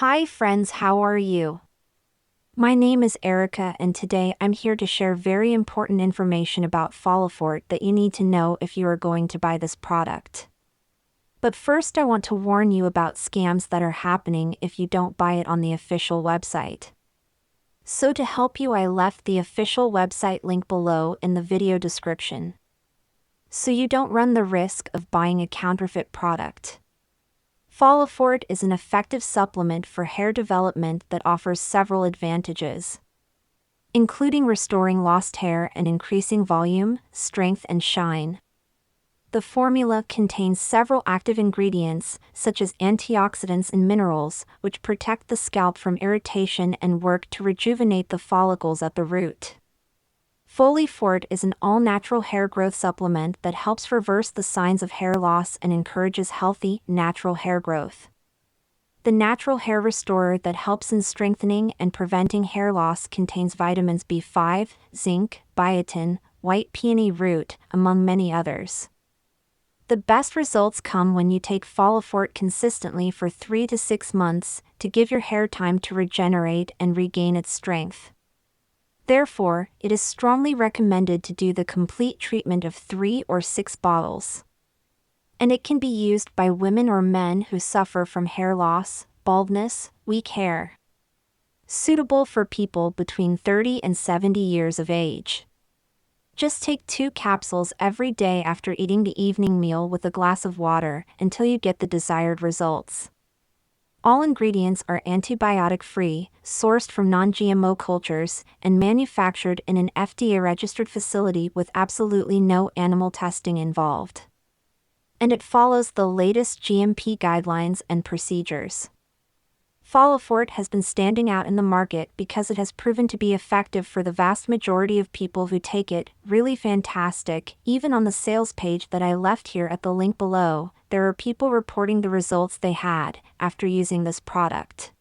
Hi friends, how are you? My name is Erica and today I'm here to share very important information about Folifort that you need to know if you are going to buy this product. But first I want to warn you about scams that are happening if you don't buy it on the official website. So to help you I left the official website link below in the video description, so you don't run the risk of buying a counterfeit product. Folifort is an effective supplement for hair development that offers several advantages, including restoring lost hair and increasing volume, strength, and shine. The formula contains several active ingredients, such as antioxidants and minerals, which protect the scalp from irritation and work to rejuvenate the follicles at the root. Folifort is an all-natural hair growth supplement that helps reverse the signs of hair loss and encourages healthy, natural hair growth. The natural hair restorer that helps in strengthening and preventing hair loss contains vitamins B5, zinc, biotin, white peony root, among many others. The best results come when you take Folifort consistently for 3 to 6 months to give your hair time to regenerate and regain its strength. Therefore, it is strongly recommended to do the complete treatment of 3 or 6 bottles. And it can be used by women or men who suffer from hair loss, baldness, weak hair. Suitable for people between 30 and 70 years of age. Just take 2 capsules every day after eating the evening meal with a glass of water until you get the desired results. All ingredients are antibiotic-free, sourced from non-GMO cultures, and manufactured in an FDA-registered facility with absolutely no animal testing involved. And it follows the latest GMP guidelines and procedures. Folifort has been standing out in the market because it has proven to be effective for the vast majority of people who take it. Really fantastic. Even on the sales page that I left here at the link below, there are people reporting the results they had after using this product.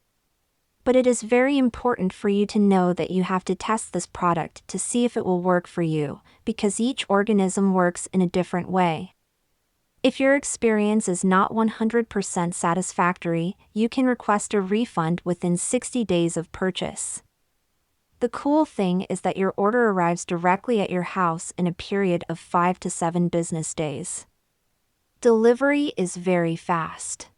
But it is very important for you to know that you have to test this product to see if it will work for you, because each organism works in a different way. If your experience is not 100% satisfactory, you can request a refund within 60 days of purchase. The cool thing is that your order arrives directly at your house in a period of 5 to 7 business days. Delivery is very fast.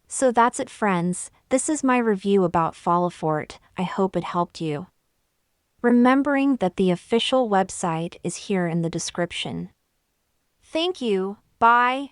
So that's it friends, this is my review about Folifort. I hope it helped you. Remembering that the official website is here in the description. Thank you. Bye.